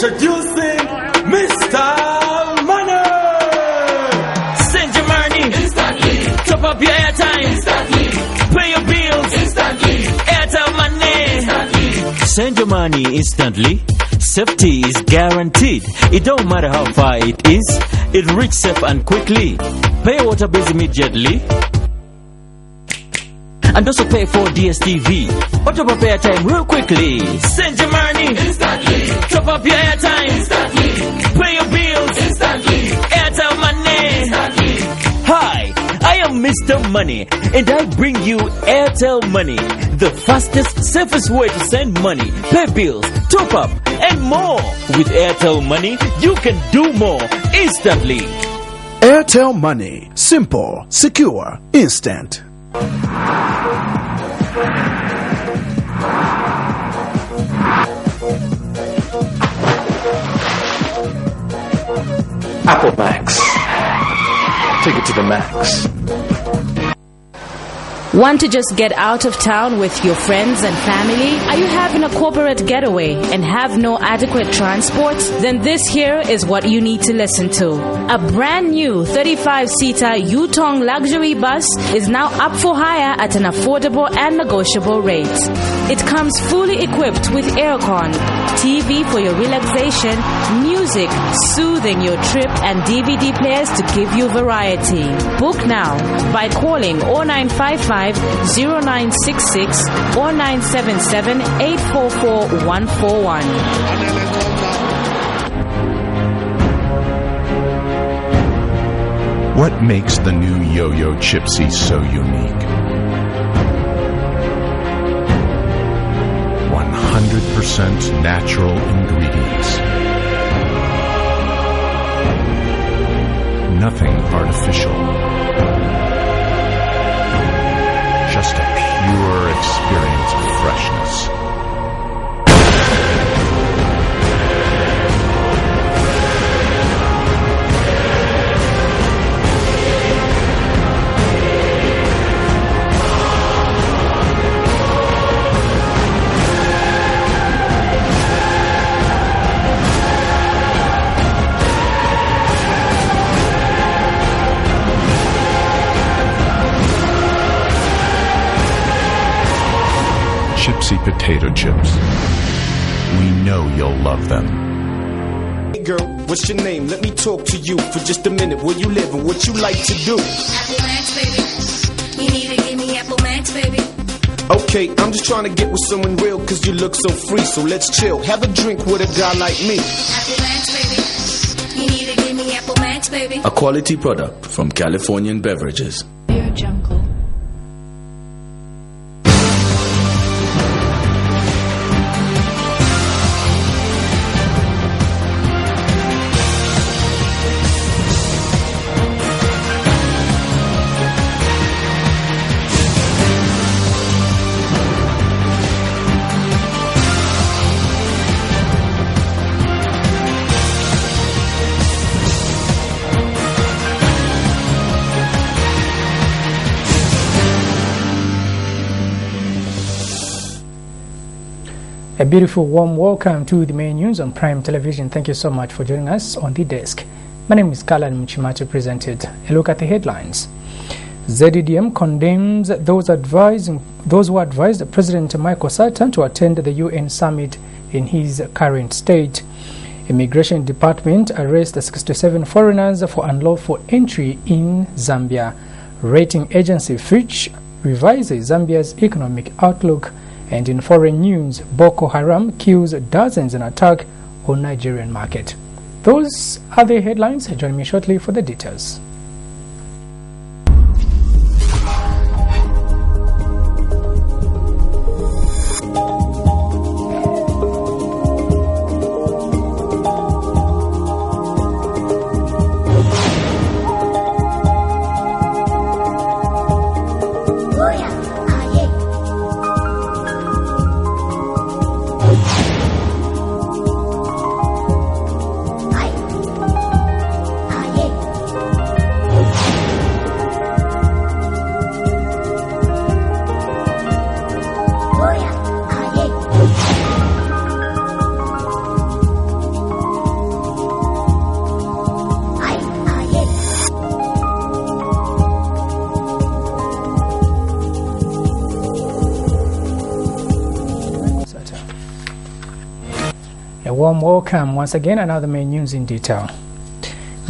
Introducing Mr. Money. Send your money instantly. Top up your airtime Instantly. Pay your bills Instantly. Airtel money Instantly. Send your money instantly. Safety is guaranteed. It don't matter how far it is. It reaches safe and quickly. Pay your water bills immediately. And also pay for DSTV. Or top up airtime real quickly. Send your money Instantly. Top up your airtime Instantly. Pay your bills Instantly. Airtel money Instantly. Hi, I am Mr. Money and I bring you Airtel Money, the fastest, safest way to send money, pay bills, top up, and more. With Airtel Money, you can do more instantly. Airtel Money. Simple, secure, instant. Apple Max. Take it to the max. Want to just get out of town with your friends and family? Are you having a corporate getaway and have no adequate transport? Then this here is what you need to listen to. A brand new 35-seater Yutong luxury bus is now up for hire at an affordable and negotiable rate. It comes fully equipped with aircon, TV for your relaxation, music soothing your trip, and DVD players to give you variety. Book now by calling 0955 0966 or 977 844 141. What makes the new Yo-Yo Chipsy so unique? 100% natural ingredients. Nothing artificial. Just a pure experience of freshness. Chipsy potato chips. We know you'll love them. Hey girl, what's your name? Let me talk to you for just a minute. Where you live and what you like to do? Apple Max, baby. You need to give me Apple Max, baby. Okay, I'm just trying to get with someone real cause you look so free. So let's chill, have a drink with a guy like me. Apple Max, baby. You need to give me Apple Max, baby. A quality product from Californian Beverages. Your jungle. A beautiful warm welcome to the main news on Prime Television. Thank you so much for joining us on the desk. My name is Kalan Mchimache, presented. A look at the headlines. ZDM condemns those who advised President Michael Satan to attend the UN summit in his current state. Immigration Department arrests 67 foreigners for unlawful entry in Zambia. Rating agency Fitch revises Zambia's economic outlook. And in foreign news, Boko Haram kills dozens in attack on Nigerian market. Those are the headlines. Join me shortly for the details. A warm welcome once again. Another main news in detail.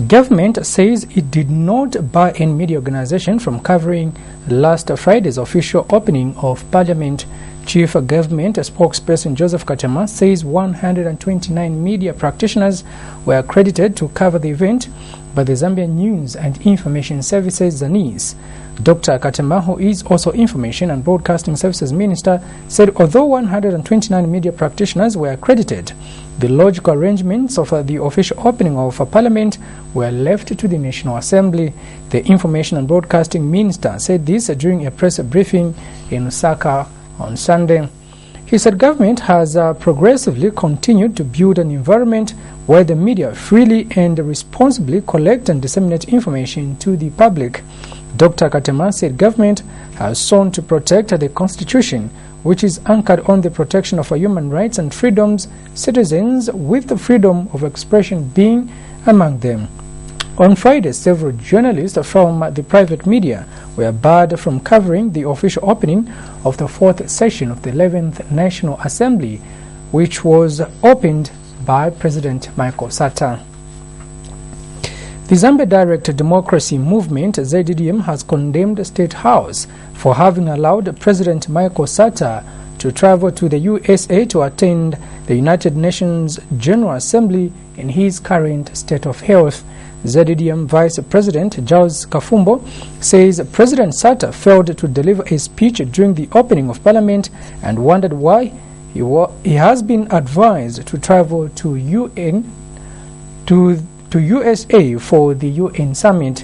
Government says it did not bar any media organization from covering last Friday's official opening of Parliament. Chief Government spokesperson Joseph Katema says 129 media practitioners were accredited to cover the event by the Zambia News and Information Services ZANIS. Dr. Katema, who is also Information and Broadcasting Services Minister, said although 129 media practitioners were accredited, the logical arrangements of the official opening of Parliament were left to the National Assembly. The Information and Broadcasting Minister said this during a press briefing in Lusaka on Sunday. He said government has progressively continued to build an environment where the media freely and responsibly collect and disseminate information to the public. Dr. Katema said government has sought to protect the Constitution, which is anchored on the protection of human rights and freedoms, citizens with the freedom of expression being among them. On Friday, several journalists from the private media were barred from covering the official opening of the 4th session of the 11th National Assembly, which was opened by President Michael Sata. The Zambia Direct Democracy Movement, ZDDM, has condemned the State House for having allowed President Michael Sata to travel to the USA to attend the United Nations General Assembly in his current state of health. ZDDM Vice President Charles Kafumbo says President Sata failed to deliver a speech during the opening of Parliament and wondered why he has been advised to travel to USA for the UN summit.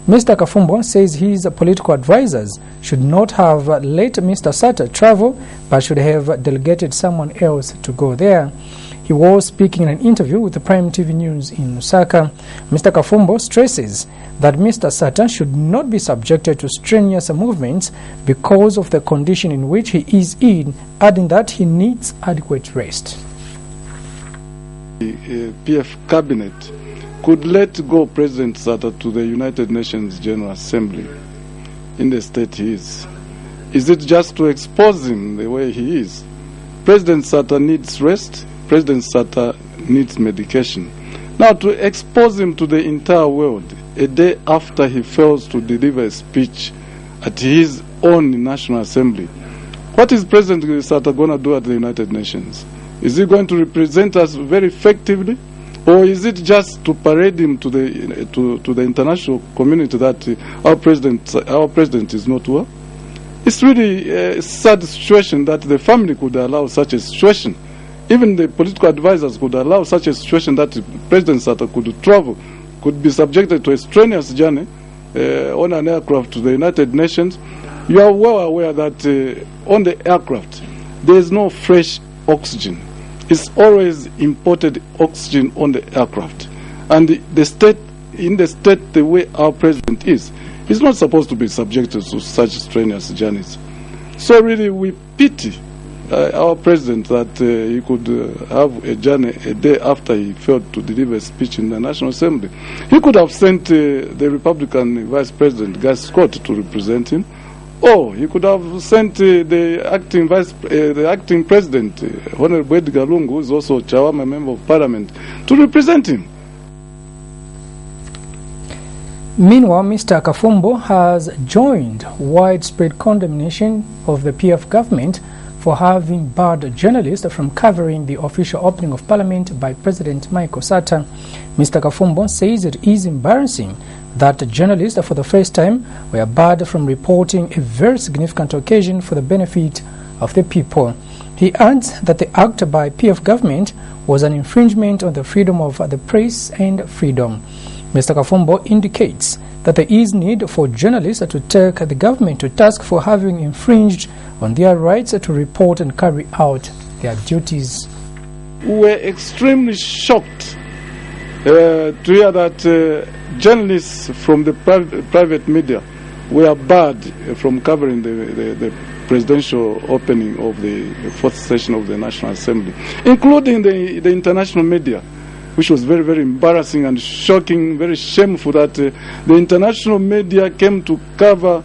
Mr. Kafumbo says his political advisors should not have let Mr. Sata travel but should have delegated someone else to go there. He was speaking in an interview with the Prime TV News in Lusaka. Mr. Kafumbo stresses that Mr. Sata should not be subjected to strenuous movements because of the condition in which he is in, adding that he needs adequate rest. The PF cabinet could let go President Sata to the United Nations General Assembly in the state he is. Is it just to expose him the way he is? President Sata needs rest. President Sata needs medication. Now, to expose him to the entire world a day after he fails to deliver a speech at his own National Assembly, what is President Sata going to do at the United Nations? Is he going to represent us very effectively? Or is it just to parade him to the international community that our president is not well? It's really a sad situation that the family could allow such a situation. Even the political advisors could allow such a situation that President Sata could travel, could be subjected to a strenuous journey on an aircraft to the United Nations. You are well aware that on the aircraft there is no fresh oxygen. It's always imported oxygen on the aircraft. And the state, the way our president is not supposed to be subjected to such strenuous journeys. So really we pity our president that he could have a journey a day after he failed to deliver a speech in the National Assembly. He could have sent the Republican Vice President, Guy Scott, to represent him. Or he could have sent the acting president, Honorable Edgar Lungu, who is also Chawama Member of Parliament, to represent him. Meanwhile, Mr. Kafumbo has joined widespread condemnation of the PF government for having barred journalists from covering the official opening of Parliament by President Michael Sata. Mr. Kafumbo says it is embarrassing that journalists for the first time were barred from reporting a very significant occasion for the benefit of the people. He adds that the act by PF government was an infringement on the freedom of the press and freedom. Mr. Kafumbo indicates that there is need for journalists to take the government to task for having infringed on their rights to report and carry out their duties. We were extremely shocked to hear that journalists from the private media were barred from covering the presidential opening of the 4th session of the National Assembly, including the international media, which was very, very embarrassing and shocking, very shameful that the international media came to cover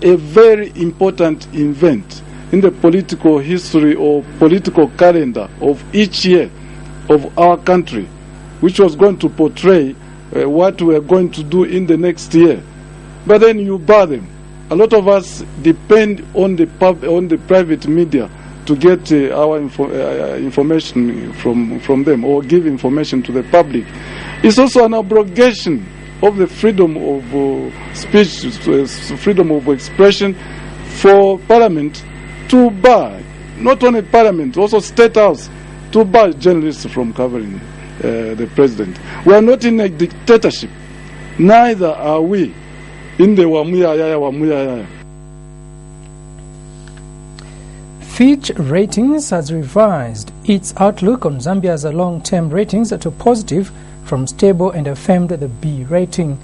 a very important event in the political history or political calendar of each year. of our country, which was going to portray what we are going to do in the next year. But then you bar them. A lot of us depend on the private media to get our information from them, or give information to the public. It's also an abrogation of the freedom of speech, freedom of expression for Parliament to bar, not only Parliament, also State House, to bar journalists from covering the President. We are not in a dictatorship. Neither are we in the Wamuyaya. Fitch Ratings has revised its outlook on Zambia's long-term ratings to positive from stable and affirmed the B rating.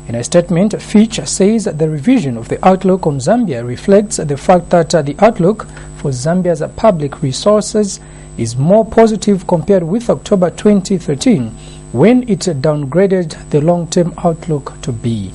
In a statement, Fitch says the revision of the outlook on Zambia reflects the fact that the outlook for Zambia's public resources is more positive compared with October 2013, when it downgraded the long-term outlook to B.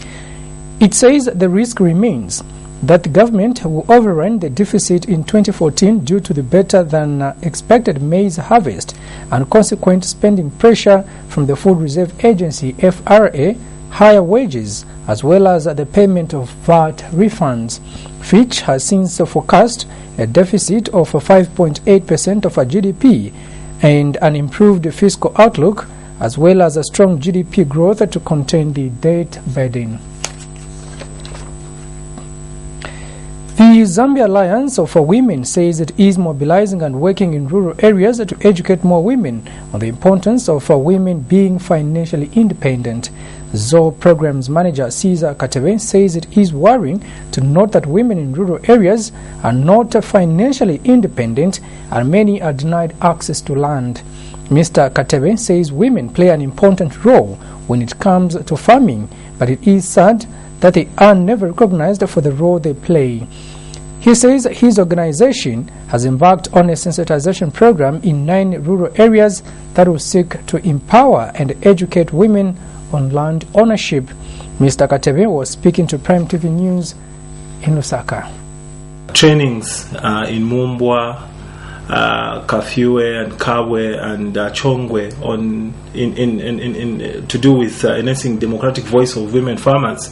It says the risk remains that the government will overrun the deficit in 2014 due to the better than expected maize harvest and consequent spending pressure from the Food Reserve Agency FRA, higher wages, as well as the payment of VAT refunds. Fitch has since forecast a deficit of 5.8% of GDP and an improved fiscal outlook, as well as a strong GDP growth to contain the debt burden. The Zambia Alliance for Women says it is mobilizing and working in rural areas to educate more women on the importance of women being financially independent. ZO Programs Manager Caesar Katebe says it is worrying to note that women in rural areas are not financially independent and many are denied access to land. Mr. Katebe says women play an important role when it comes to farming, but it is sad that they are never recognized for the role they play. He says his organization has embarked on a sensitization program in 9 rural areas that will seek to empower and educate women on land ownership. Mr. Katebe was speaking to Prime TV News in Lusaka. Trainings in Mumbwa, Kafue and Kawe and Chongwe on to do with enhancing democratic voice of women farmers.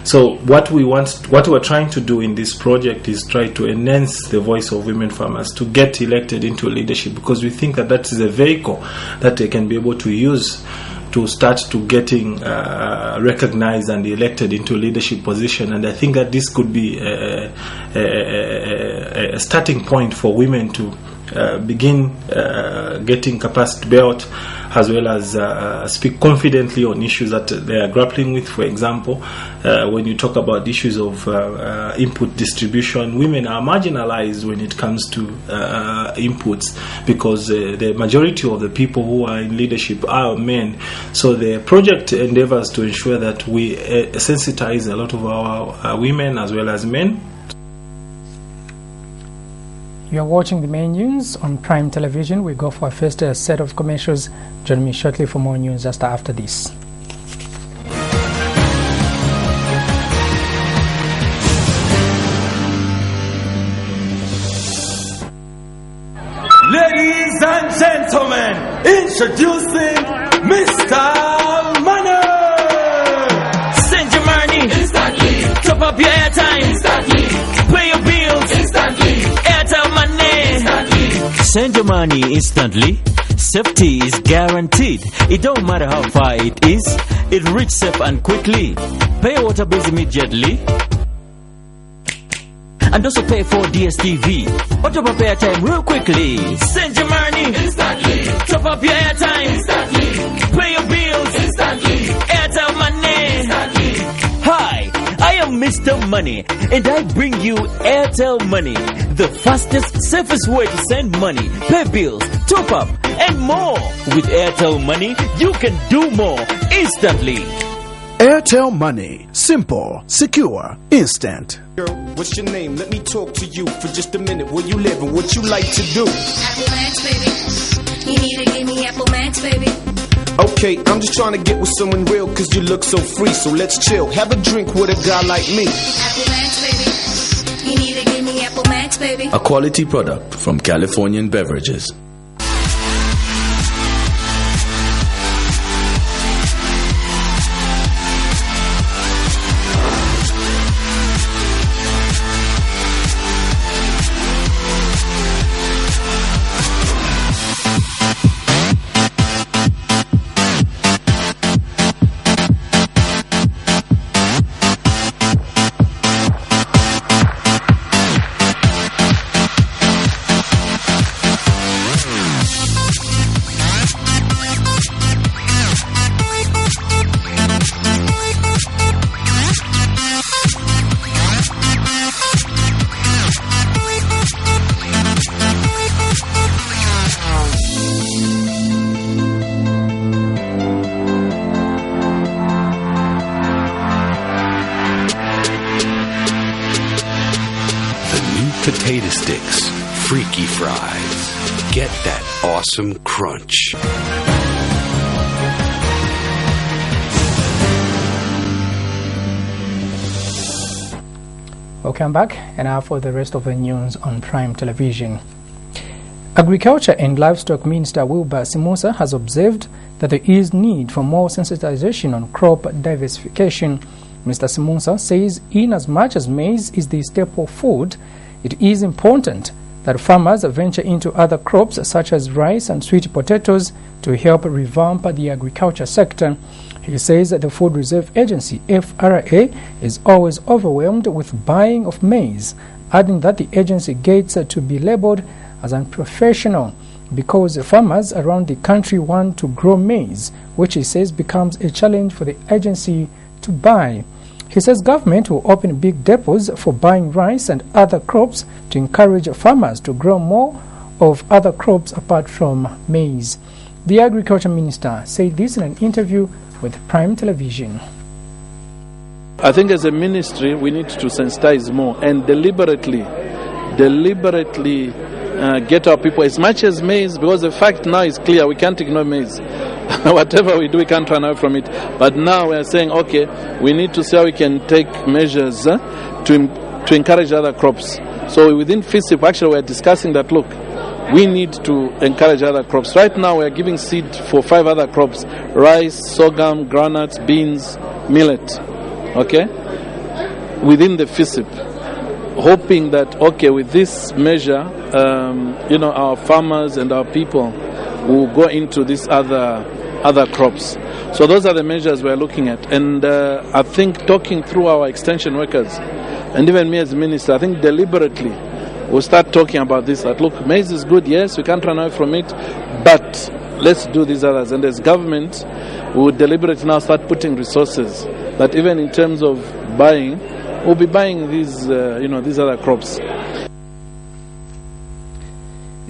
So what we're trying to do in this project is try to enhance the voice of women farmers to get elected into leadership, because we think that that is a vehicle that they can be able to use to start to getting recognized and elected into leadership position. And I think that this could be a starting point for women to begin getting capacity built, as well as speak confidently on issues that they are grappling with. For example, when you talk about issues of input distribution, women are marginalized when it comes to inputs, because the majority of the people who are in leadership are men. So the project endeavors to ensure that we sensitize a lot of our women as well as men. You are watching the main news on Prime Television. We go for our first set of commercials. Join me shortly for more news just after this. Ladies and gentlemen, introducing Mr. Money! Send your money instantly. Top up your airtime instantly. Pay your bills instantly. Airtel Money instantly. Send your money instantly. Safety is guaranteed. It don't matter how far it is. It reaches safe and quickly. Pay your water bills immediately. And also pay for DSTV. Or top up airtime real quickly. Send your money instantly. Top up your airtime instantly. Pay your bills instantly. Airtel Money instantly. Hi, I am Mr. Money, and I bring you Airtel Money, the fastest, safest way to send money, pay bills, top up, and more. With Airtel Money, you can do more instantly. Airtel Money. Simple, secure, instant. Girl, what's your name? Let me talk to you for just a minute. Where you live and what you like to do? Apple Max, baby. You need to give me Apple Max, baby. Okay, I'm just trying to get with someone real, cause you look so free, so let's chill. Have a drink with a guy like me. Apple Max, baby. You need to give me Apple Max, baby. A quality product from Californian Beverages. potato sticks, freaky fries. Get that awesome crunch. Welcome back, and now for the rest of the news on Prime Television. Agriculture and Livestock Minister Wilbur Simusa has observed that there is need for more sensitization on crop diversification. Mr. Simusa says in as much as maize is the staple food, it is important that farmers venture into other crops such as rice and sweet potatoes to help revamp the agriculture sector. He says that the Food Reserve Agency, FRA, is always overwhelmed with buying of maize, adding that the agency gets to be labeled as unprofessional because farmers around the country want to grow maize, which he says becomes a challenge for the agency to buy. He says government will open big depots for buying rice and other crops to encourage farmers to grow more of other crops apart from maize. The Agriculture Minister said this in an interview with Prime Television. I think as a ministry we need to sensitize more and deliberately get our people as much as maize, because the fact now is clear, we can't ignore maize. Whatever we do, we can't run away from it. But now we are saying, okay, we need to see how we can take measures to encourage other crops. So within FISIP, actually, we are discussing that, look, we need to encourage other crops. Right now, we are giving seed for 5 other crops: rice, sorghum, groundnuts, beans, millet. Okay? Within the FISIP. Hoping that, okay, with this measure, our farmers and our people will go into these other crops. So those are the measures we're looking at. And I think talking through our extension workers, and even me as minister, I think deliberately we'll start talking about this, that look, maize is good, yes, we can't run away from it, but let's do these others. And as government, we will deliberately now start putting resources that even in terms of buying, we'll be buying these other crops.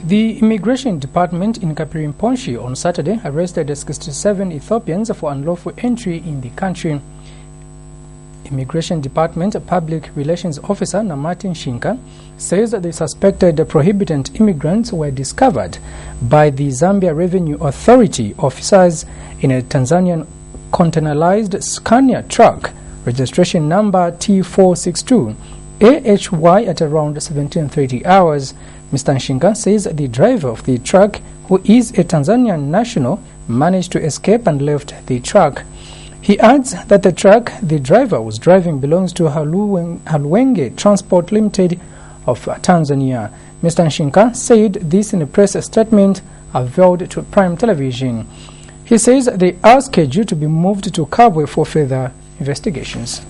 The Immigration Department in Kapirimponshi on Saturday arrested 67 Ethiopians for unlawful entry in the country. Immigration Department Public Relations Officer Namatin Shinka says that the suspected prohibited immigrants were discovered by the Zambia Revenue Authority officers in a Tanzanian containerized Scania truck, registration number T462 AHY, at around 17:30 hours. Mr. Nshinga says the driver of the truck, who is a Tanzanian national, managed to escape and left the truck. He adds that the truck the driver was driving belongs to Halwenge Transport Limited of Tanzania. Mr. Nshinga said this in a press statement availed to Prime Television. He says they are scheduled to be moved to Kabwe for further investigations.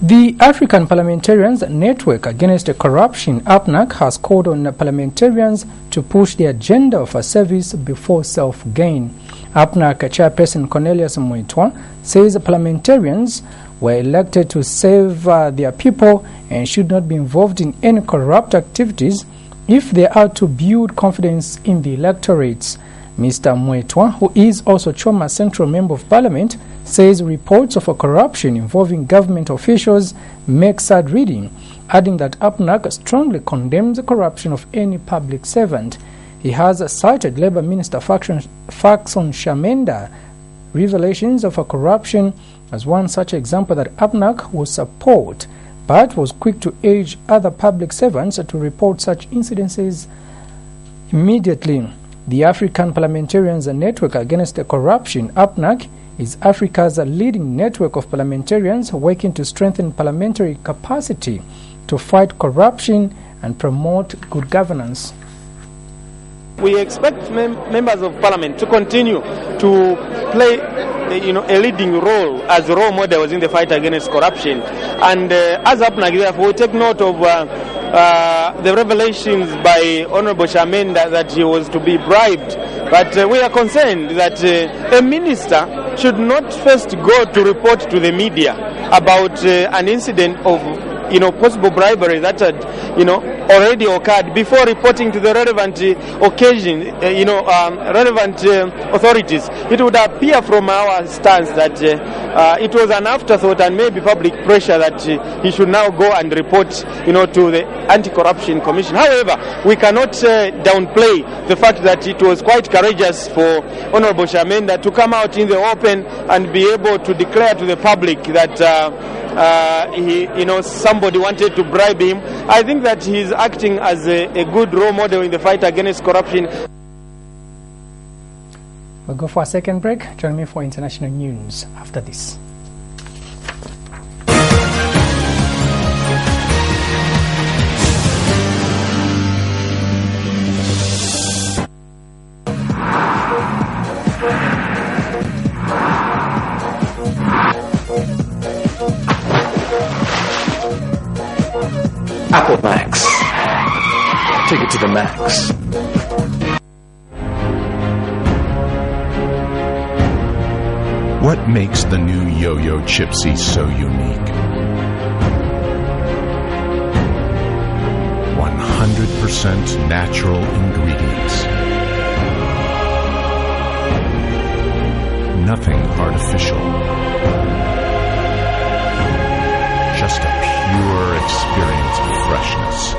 The African Parliamentarians Network Against Corruption, APNAC, has called on parliamentarians to push the agenda of a service before self-gain. APNAC chairperson Cornelius Mwitwa says parliamentarians were elected to serve their people and should not be involved in any corrupt activities if they are to build confidence in the electorates. Mr. Mwetwa, who is also Choma Central Member of Parliament, says reports of a corruption involving government officials make sad reading, adding that APNAC strongly condemns the corruption of any public servant. He has cited Labour Minister Faxon Shamenda revelations of a corruption as one such example that APNAC will support, but was quick to urge other public servants to report such incidences immediately. The African Parliamentarians Network Against Corruption, APNAC, is Africa's leading network of parliamentarians working to strengthen parliamentary capacity to fight corruption and promote good governance. We expect members of parliament to continue to play a leading role as role models in the fight against corruption. And as APNAC, therefore, we take note of the revelations by Honorable Shamenda that he was to be bribed. But we are concerned that a minister should not first go to report to the media about an incident of possible bribery that had already occurred before reporting to the relevant relevant authorities. It would appear from our stance that it was an afterthought and maybe public pressure that he should now go and report, to the Anti-Corruption Commission. However, we cannot downplay the fact that it was quite courageous for Honorable Shamenda to come out in the open and be able to declare to the public that somebody wanted to bribe him. I think that he's acting as a good role model in the fight against corruption. We'll go for a second break. Join me for international news after this. Apple Max. Take it to the max. What makes the new Yo-Yo Chipsy so unique? 100% natural ingredients. Nothing artificial. Just a pure experience of freshness.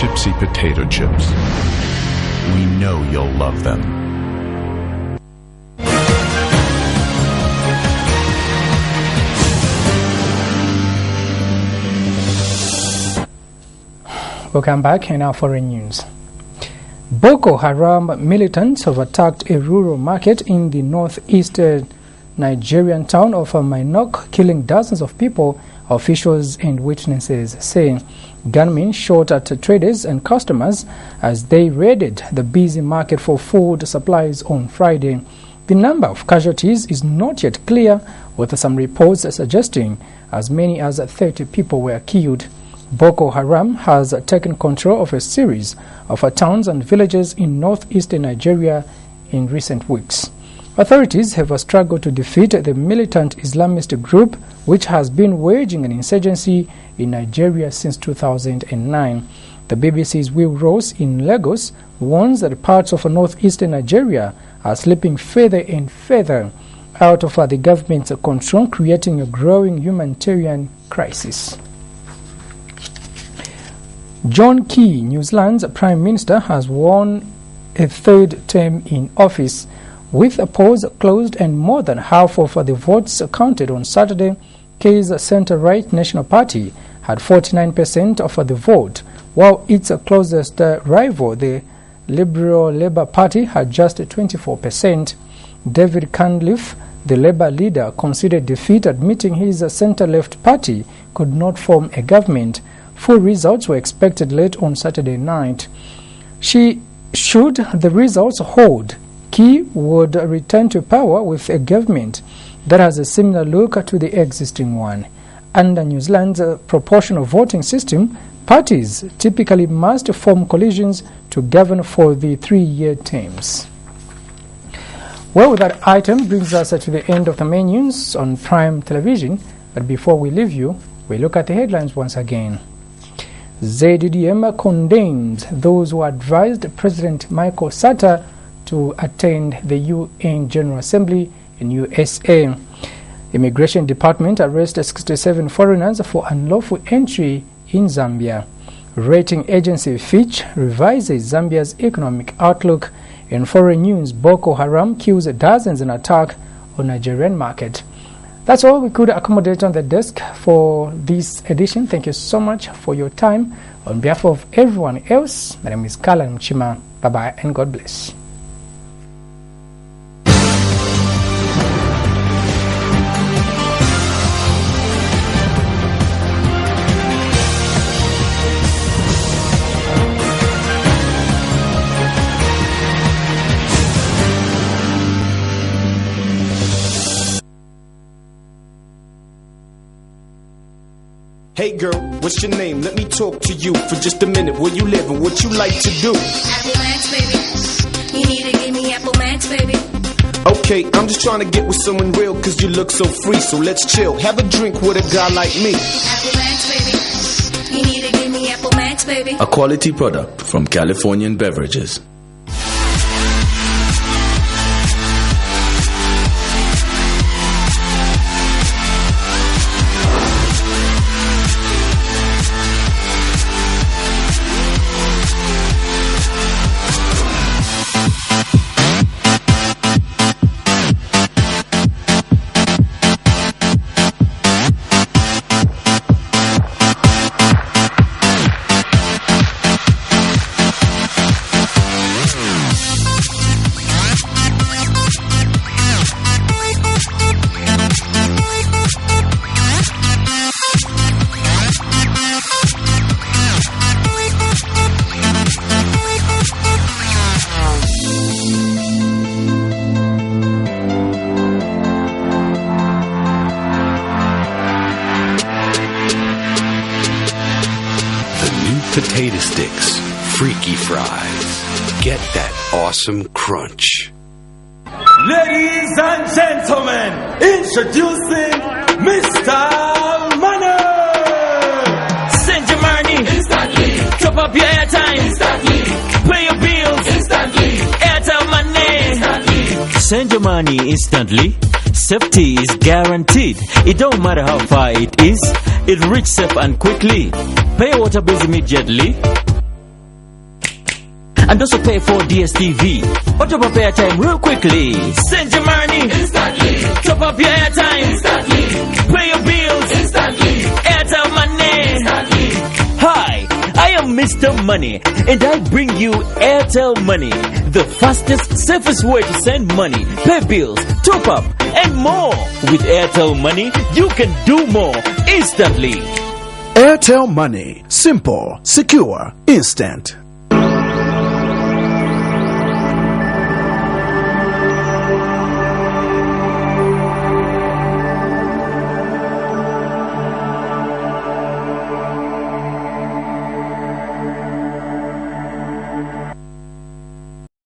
Chipsy potato chips. We know you'll love them. Welcome back in our foreign news. Boko Haram militants have attacked a rural market in the northeastern Nigerian town of Minok, killing dozens of people, officials and witnesses say. Gunmen shot at traders and customers as they raided the busy market for food supplies on Friday. The number of casualties is not yet clear, with some reports suggesting as many as 30 people were killed. Boko Haram has taken control of a series of towns and villages in northeastern Nigeria in recent weeks. Authorities have struggled to defeat the militant Islamist group, which has been waging an insurgency in Nigeria since 2009. The BBC's Will Ross in Lagos warns that parts of northeastern Nigeria are slipping further and further out of the government's control, creating a growing humanitarian crisis. John Key, New Zealand's Prime Minister, has won a third term in office. With the polls closed and more than half of the votes counted on Saturday, Key's centre-right National Party had 49% of the vote, while its closest rival, the Liberal Labour Party, had just 24%. David Cunliffe, the Labour leader, conceded defeat, admitting his centre-left party could not form a government. Full results were expected late on Saturday night. Should the results hold, Key would return to power with a government that has a similar look to the existing one. Under New Zealand's proportional voting system, parties typically must form coalitions to govern for the 3-year terms. Well, that item brings us to the end of the main news on Prime Television. But before we leave you, we look at the headlines once again. ZDDM condemns those who advised President Michael Sata to attend the UN General Assembly in USA. Immigration Department arrested 67 foreigners for unlawful entry in Zambia. Rating agency Fitch revises Zambia's economic outlook. In foreign news, Boko Haram kills dozens in attack on Nigerian market. That's all we could accommodate on the desk for this edition. Thank you so much for your time. On behalf of everyone else, my name is Kalan Mchima. Bye-bye and God bless. Hey girl, what's your name? Let me talk to you for just a minute. Where you live and what you like to do? Apple Max, baby. You need to give me Apple Max, baby. Okay, I'm just trying to get with someone real cause you look so free. So let's chill, have a drink with a guy like me. Apple Max, baby. You need to give me Apple Max, baby. A quality product from Californian Beverages. Potato sticks, freaky fries. Get that awesome crunch. Ladies and gentlemen, introducing Mr. Money. Send your money instantly. Top up your airtime instantly. Pay your bills instantly. Airtel Money instantly. Send your money instantly. Safety is guaranteed. It don't matter how far it is. It reaches safe and quickly. Pay water bills immediately. And also pay for DSTV. Or top up airtime real quickly. Send your money instantly. Top up your airtime instantly. Pay your bills instantly. Airtel Money instantly. Hi, I am Mr. Money, and I bring you Airtel Money, the fastest, safest way to send money, pay bills, top up, and more. With Airtel Money, you can do more instantly. Airtel Money. Simple, secure, instant.